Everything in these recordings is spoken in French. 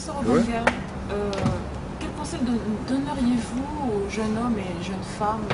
Professeur Ouais. Obanga, quel conseil donneriez-vous aux jeunes hommes et jeunes femmes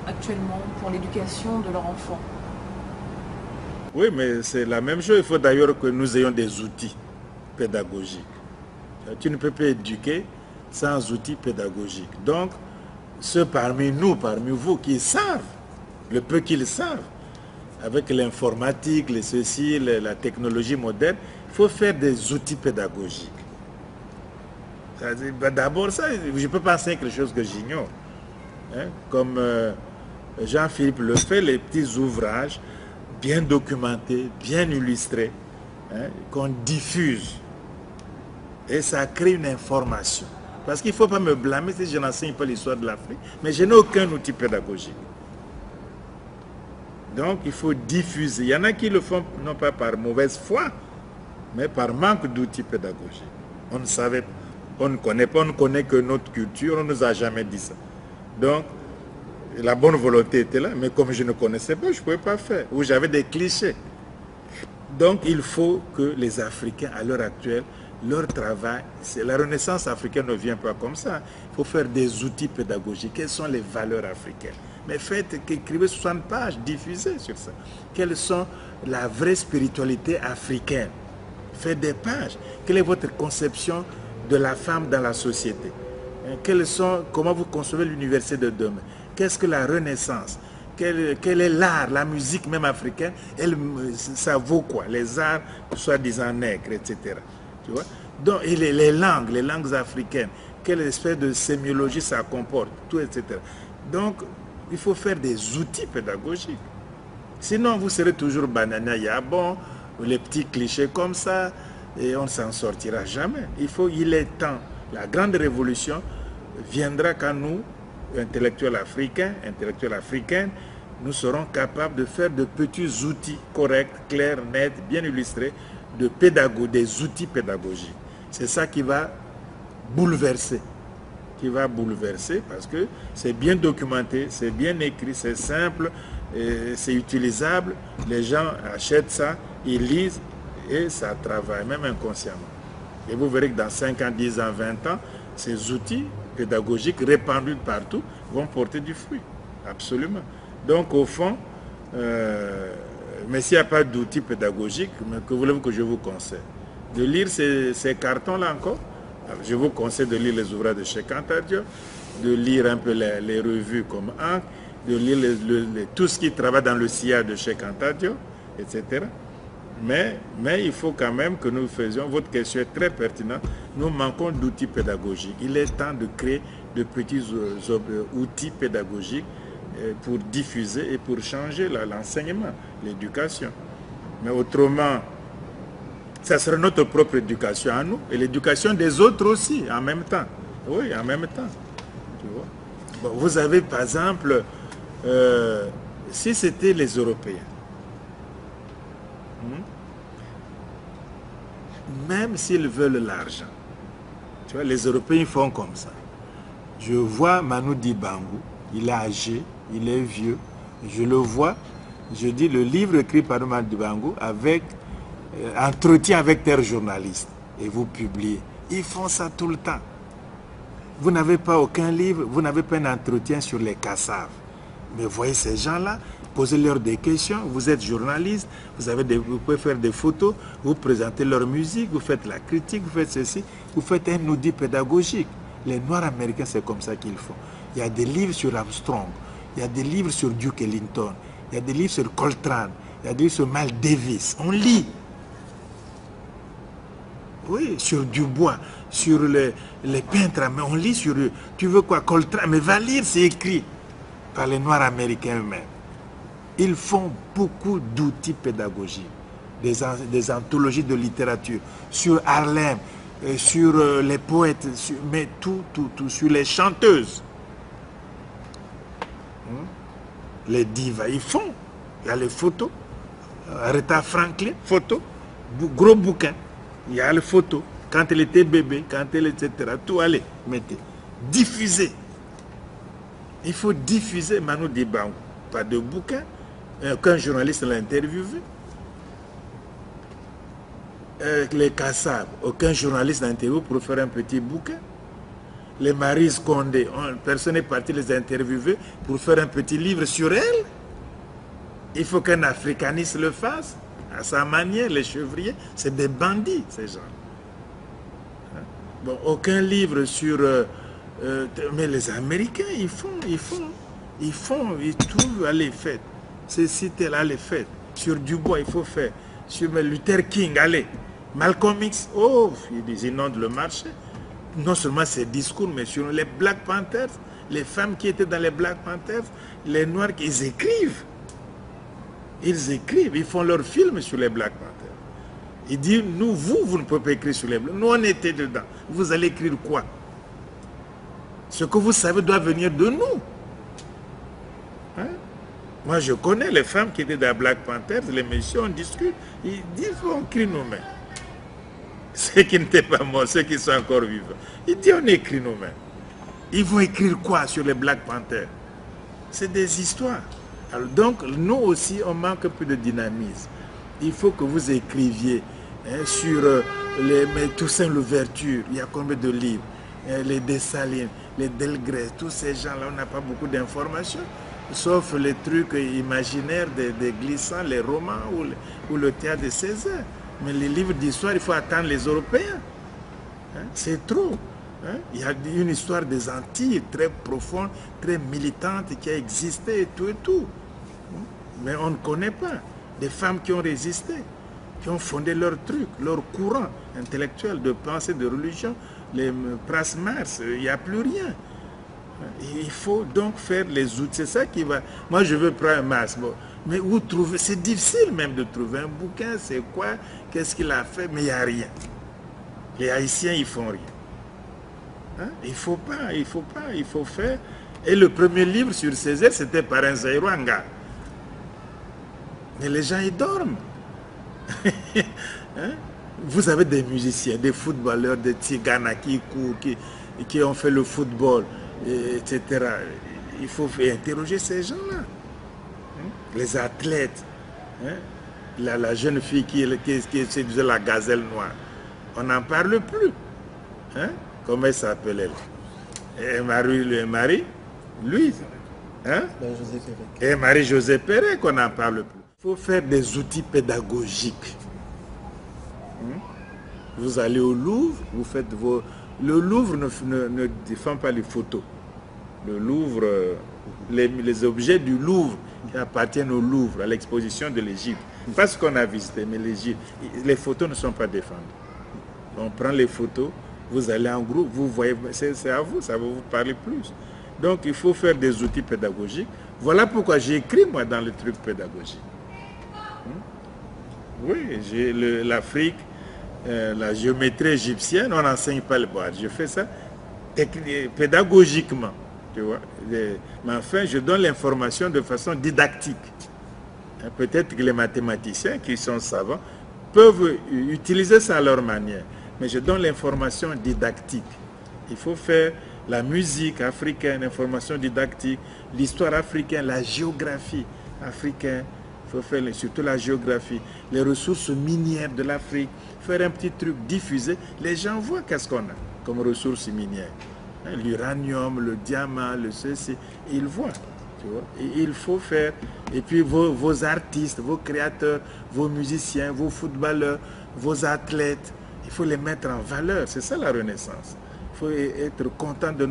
actuellement pour l'éducation de leurs enfants? Oui, mais c'est la même chose. Il faut d'ailleurs que nous ayons des outils pédagogiques. Tu ne peux pas éduquer sans outils pédagogiques. Donc, ceux parmi nous, parmi vous qui savent, le peu qu'ils savent, avec l'informatique, les ceci, la technologie moderne, il faut faire des outils pédagogiques. D'abord, ça, je ne peux pas enseigner quelque chose que j'ignore. Hein, comme Jean-Philippe le fait, les petits ouvrages bien documentés, bien illustrés, hein, qu'on diffuse. Et ça crée une information. Parce qu'il ne faut pas me blâmer si je n'enseigne pas l'histoire de l'Afrique, mais je n'ai aucun outil pédagogique. Donc il faut diffuser. Il y en a qui le font non pas par mauvaise foi, mais par manque d'outils pédagogiques. On ne savait pas, on ne connaît pas, on ne connaît que notre culture, on ne nous a jamais dit ça. Donc la bonne volonté était là, mais comme je ne connaissais pas, je ne pouvais pas faire. Ou j'avais des clichés. Donc il faut que les Africains, à l'heure actuelle, leur travail, la renaissance africaine ne vient pas comme ça. Il faut faire des outils pédagogiques. Quelles sont les valeurs africaines? Mais faites, écrivez 60 pages, diffusez sur ça. Quelles sont la vraie spiritualité africaine? Faites des pages. Quelle est votre conception de la femme dans la société? Comment vous concevez l'université de demain? Qu'est-ce que la renaissance? Quel est l'art, la musique même africaine? Ça vaut quoi? Les arts, soi-disant nègres, etc. Tu vois? Donc, et les langues africaines, quelle espèce de sémiologie ça comporte, tout, etc. Donc, il faut faire des outils pédagogiques. Sinon, vous serez toujours banana bon, les petits clichés comme ça, et on ne s'en sortira jamais. Il est temps. La grande révolution viendra quand nous, intellectuels africains, intellectuelles africaines, nous serons capables de faire de petits outils corrects, clairs, nets, bien illustrés, des outils pédagogiques. C'est ça qui va bouleverser. Parce que c'est bien documenté, c'est bien écrit, c'est simple, c'est utilisable. Les gens achètent ça, ils lisent et ça travaille, même inconsciemment. Et vous verrez que dans 5 ans, 10 ans, 20 ans, ces outils pédagogiques répandus partout vont porter du fruit. Absolument. Donc au fond, mais s'il n'y a pas d'outils pédagogiques, que voulez-vous que je vous conseille? De lire ces cartons-là encore? Alors, je vous conseille de lire les ouvrages de Cheikh Anta Diop, de lire un peu les revues comme Ankh, de lire tout ce qui travaille dans le sillage de Cheikh Anta Diop, etc. Mais il faut quand même que nous faisions, votre question est très pertinente, nous manquons d'outils pédagogiques. Il est temps de créer de petits outils pédagogiques pour diffuser et pour changer l'enseignement, l'éducation. Mais autrement, ça sera notre propre éducation à nous et l'éducation des autres aussi, en même temps. Oui, en même temps. Tu vois? Bon, vous avez par exemple, si c'était les Européens, même s'ils veulent l'argent, tu vois, les Européens font comme ça. Je vois Manu Dibango, il est âgé, il est vieux, je le vois, je dis le livre écrit par Manu Dibango avec entretien avec tel journaliste et vous publiez. Ils font ça tout le temps. Vous n'avez pas aucun livre, vous n'avez pas un entretien sur les Kassav. Mais voyez ces gens-là, posez-leur des questions, vous êtes journaliste, vous pouvez faire des photos, vous présentez leur musique, vous faites la critique, vous faites ceci, vous faites un outil pédagogique. Les Noirs américains, c'est comme ça qu'ils font. Il y a des livres sur Armstrong, il y a des livres sur Duke Ellington, il y a des livres sur Coltrane, il y a des livres sur Miles Davis. On lit. Oui, sur Dubois, sur les peintres, mais on lit sur eux. Tu veux quoi, Coltrane? Mais va lire, c'est écrit par les Noirs américains eux-mêmes. Ils font beaucoup d'outils pédagogiques, des anthologies de littérature, sur Harlem, sur les poètes, mais tout, sur les chanteuses. Les divas, ils font. Il y a les photos. Aretha Franklin, photos, gros bouquin. Il y a les photos. Quand elle était bébé, quand elle, etc. Tout, allez, mettez. Diffusez. Il faut diffuser Manu Dibango. Pas de bouquin. Aucun journaliste l'a interviewé. les Kassab, aucun journaliste d'interview pour faire un petit bouquin. Les Maryse Condé, personne n'est parti les interviewer pour faire un petit livre sur elles. Il faut qu'un africaniste le fasse, à sa manière. Les chevriers, c'est des bandits, ces gens. Bon, aucun livre sur... mais les Américains, ils trouvent, allez, faites. Ces cités-là, les faites. Sur Dubois, il faut faire. Sur Luther King, allez. Malcolm X, oh, ils inondent le marché. Non seulement ces discours, mais sur les Black Panthers, les femmes qui étaient dans les Black Panthers, les Noirs, ils écrivent. Ils écrivent, ils font leurs films sur les Black Panthers. Ils disent, nous, vous ne pouvez pas écrire sur les Blancs. Nous, on était dedans. Vous allez écrire quoi? Ce que vous savez doit venir de nous. Hein? Moi, je connais les femmes qui étaient dans Black Panthers, les messieurs, on discute. Ils disent, on écrit nous-mêmes. Ceux qui n'étaient pas morts, ceux qui sont encore vivants. Ils disent, on écrit nous-mêmes. Ils vont écrire quoi sur les Black Panthers? C'est des histoires. Alors, donc, nous aussi, on manque un peu de dynamisme. Il faut que vous écriviez sur les Toussaint Louverture. Il y a combien de livres? Les Dessalines, les Delgrès, tous ces gens-là, on n'a pas beaucoup d'informations, sauf les trucs imaginaires des glissants, les romans ou le théâtre de Césaire. Mais les livres d'histoire, il faut attendre les Européens. C'est trop. Il y a une histoire des Antilles très profonde, très militante qui a existé et tout. Mais on ne connaît pas. Des femmes qui ont résisté, qui ont fondé leur truc, leur courant intellectuel de pensée, de religion, les Pras Mars, il n'y a plus rien. Il faut donc faire les outils. C'est ça qui va... Moi, je veux prendre un Mars. Bon. Mais où trouver? C'est difficile même de trouver un bouquin. C'est quoi? Qu'est-ce qu'il a fait? Mais il n'y a rien. Les Haïtiens, ils font rien. Il faut faire. Et le premier livre sur Césaire, c'était par un Zaïroanga. Mais les gens, ils dorment. Vous avez des musiciens, des footballeurs, des Tigana qui courent, qui ont fait le football, etc. Il faut interroger ces gens-là. Les athlètes. La jeune fille qui séduisait la gazelle noire. On n'en parle plus. Comment elle s'appelle elle? Et Marie, lui. Et Marie-Josée Perret, qu'on n'en parle plus. Il faut faire des outils pédagogiques. Vous allez au Louvre, vous faites vos... Le Louvre ne défend pas les photos. Le Louvre, les objets du Louvre qui appartiennent au Louvre, à l'exposition de l'Égypte. Pas ce qu'on a visité, mais l'Égypte. Les photos ne sont pas défendues. On prend les photos, vous allez en groupe, vous voyez, c'est à vous, ça va vous parler plus. Donc il faut faire des outils pédagogiques. Voilà pourquoi j'ai écrit moi dans le truc pédagogique. Oui, j'ai l'Afrique, la géométrie égyptienne, on n'enseigne pas le bois. Je fais ça pédagogiquement, tu vois. Mais enfin, je donne l'information de façon didactique. Peut-être que les mathématiciens qui sont savants peuvent utiliser ça à leur manière. Mais je donne l'information didactique. Il faut faire la musique africaine, l'information didactique, l'histoire africaine, la géographie africaine. Il faut faire surtout la géographie, les ressources minières de l'Afrique, faire un petit truc diffusé. Les gens voient qu'est-ce qu'on a comme ressources minières. L'uranium, le diamant, le ceci, ils voient. Tu vois. Et il faut faire, et puis vos artistes, vos créateurs, vos musiciens, vos footballeurs, vos athlètes, il faut les mettre en valeur. C'est ça la Renaissance. Il faut être content de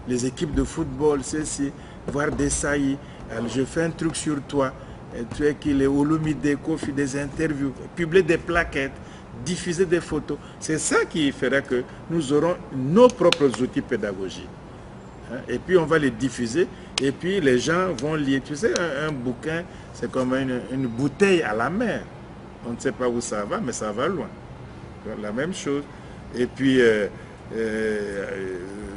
les équipes de football, ceci, voir des saillies. Alors, je fais un truc sur toi. Tu es qu'il est Olumide, Kofi, des interviews, publier des plaquettes, diffuser des photos. C'est ça qui fera que nous aurons nos propres outils pédagogiques. Et puis on va les diffuser et puis les gens vont lire. Tu sais, un bouquin, c'est comme une bouteille à la mer. On ne sait pas où ça va, mais ça va loin. La même chose. Et puis,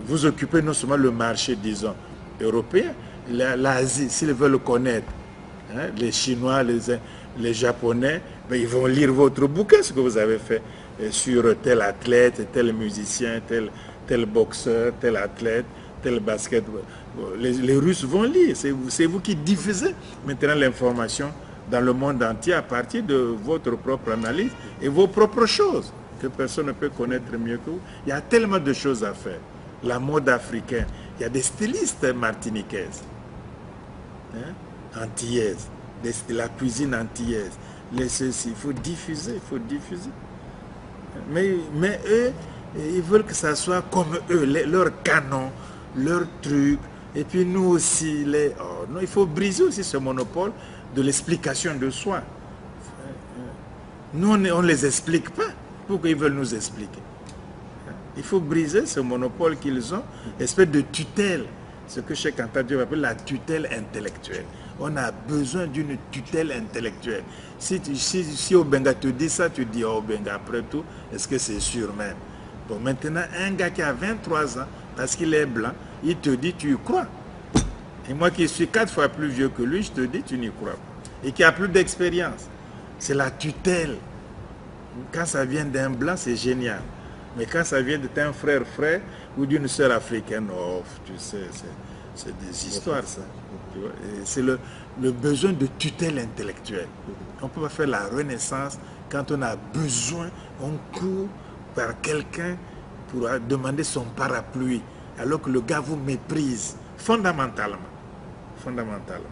vous occupez non seulement le marché, disons, européen, l'Asie, s'ils veulent connaître. Les Chinois, les Japonais, ben, ils vont lire votre bouquin, ce que vous avez fait sur tel athlète, tel musicien, tel boxeur, tel athlète, tel basket. Les Russes vont lire. C'est vous qui diffusez maintenant l'information dans le monde entier à partir de votre propre analyse et vos propres choses que personne ne peut connaître mieux que vous. Il y a tellement de choses à faire. La mode africaine, il y a des stylistes martiniquaises, antillaises, la cuisine antillaise, il faut diffuser, il faut diffuser. Mais eux, ils veulent que ça soit comme eux, leurs canons, leurs trucs. Et puis nous aussi, non, il faut briser aussi ce monopole de l'explication de soi. Nous, on ne les explique pas. Pourquoi ils veulent nous expliquer? Il faut briser ce monopole qu'ils ont, espèce de tutelle. Ce que Cheikh Anta Diop appelle la tutelle intellectuelle. On a besoin d'une tutelle intellectuelle. Si Obenga te dit ça, tu dis oh, Obenga, après tout, est-ce que c'est sûr même? Bon, maintenant, un gars qui a 23 ans, parce qu'il est blanc, il te dit tu y crois. Et moi qui suis 4 fois plus vieux que lui, je te dis tu n'y crois pas. Et qui a plus d'expérience. C'est la tutelle. Quand ça vient d'un blanc, c'est génial. Mais quand ça vient d'un frère ou d'une sœur africaine, oh, tu sais, c'est des histoires, ça. C'est le besoin de tutelle intellectuelle. On ne peut pas faire la renaissance quand on a besoin, on court par quelqu'un pour demander son parapluie, alors que le gars vous méprise, fondamentalement. Fondamentalement.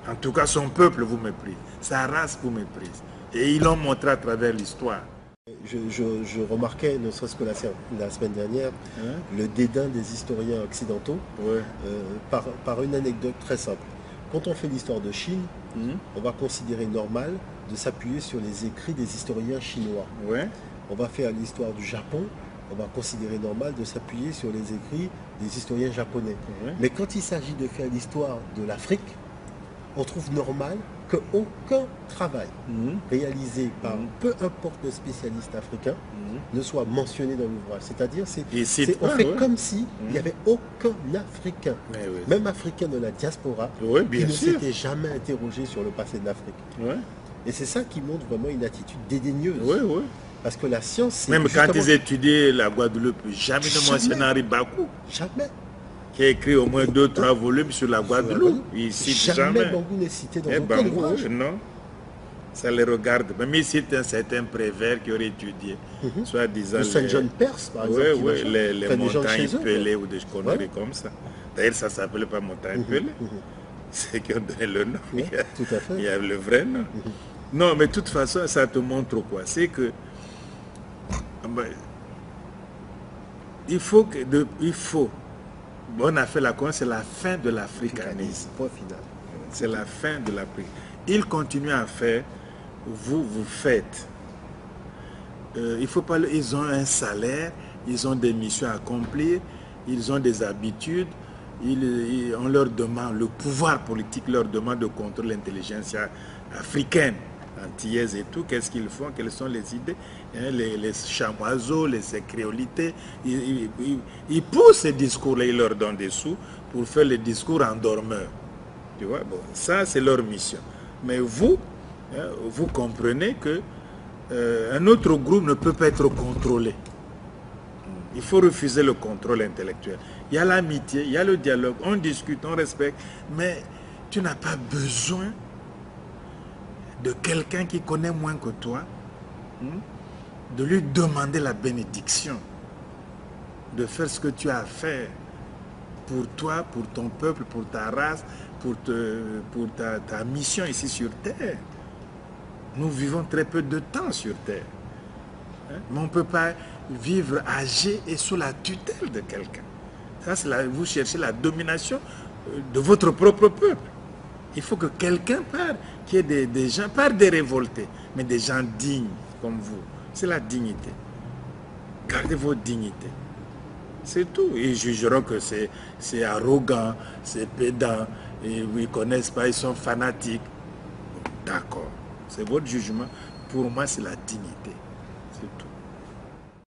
En tout cas, son peuple vous méprise, sa race vous méprise. Et ils l'ont montré à travers l'histoire. Je remarquais, ne serait-ce que la semaine dernière, le dédain des historiens occidentaux par une anecdote très simple. Quand on fait l'histoire de Chine, on va considérer normal de s'appuyer sur les écrits des historiens chinois. On va faire l'histoire du Japon, on va considérer normal de s'appuyer sur les écrits des historiens japonais. Mais quand il s'agit de faire l'histoire de l'Afrique, on trouve normal qu'aucun travail réalisé par peu importe le spécialiste africain ne soit mentionné dans l'ouvrage. C'est-à-dire, on fait comme si il n'y avait aucun Africain, même Africain de la diaspora, qui ne s'était jamais interrogé sur le passé de l'Afrique. Et c'est ça qui montre vraiment une attitude dédaigneuse. Parce que la science, c'est même quand ils étudiaient la Guadeloupe, jamais ne mentionnaient Henri Bakou. Jamais. Qui a écrit au moins 2-3 volumes sur la Guadeloupe. Il cite jamais. Bangou n'est cité dans aucun ouvrage. Non, ça les regarde. Même il cite un certain Prévert qui aurait étudié, soit disant le Saint-Jean Perse, par exemple. Les montagnes pelées ou des conneries comme ça. D'ailleurs, ça ne s'appelait pas montagne pelée. C'est qui ont donné le nom. Tout à fait. Il y a le vrai nom. Non, mais de toute façon, ça te montre quoi? C'est que il faut on a fait la connaissance, c'est la fin de l'africanisme. Point final. C'est la fin de l'Afrique. Ils continuent à faire, vous faites. Il faut pas. Ils ont un salaire, ils ont des missions à accomplir, ils ont des habitudes. On leur demande, le pouvoir politique leur demande de contrôler l'intelligence africaine, antillaise et tout. Qu'est-ce qu'ils font? Quelles sont les idées? Les chamoiseaux, les créolités, ils poussent ces discours-là, ils leur donnent des sous pour faire les discours en dormeur. Tu vois, bon, ça c'est leur mission. Mais vous comprenez que un autre groupe ne peut pas être contrôlé. Il faut refuser le contrôle intellectuel. Il y a l'amitié, il y a le dialogue, on discute, on respecte, mais tu n'as pas besoin de quelqu'un qui connaît moins que toi, de lui demander la bénédiction, de faire ce que tu as à faire pour toi, pour ton peuple, pour ta race, pour ta mission ici sur Terre. Nous vivons très peu de temps sur Terre. Mais on ne peut pas vivre âgé et sous la tutelle de quelqu'un. Ça, vous cherchez la domination de votre propre peuple. Il faut que quelqu'un parte, qu'il y ait des gens, pas des révoltés, mais des gens dignes comme vous. C'est la dignité. Gardez votre dignité. C'est tout. Ils jugeront que c'est arrogant, c'est pédant, et ils ne connaissent pas, ils sont fanatiques. D'accord. C'est votre jugement. Pour moi, c'est la dignité. C'est tout.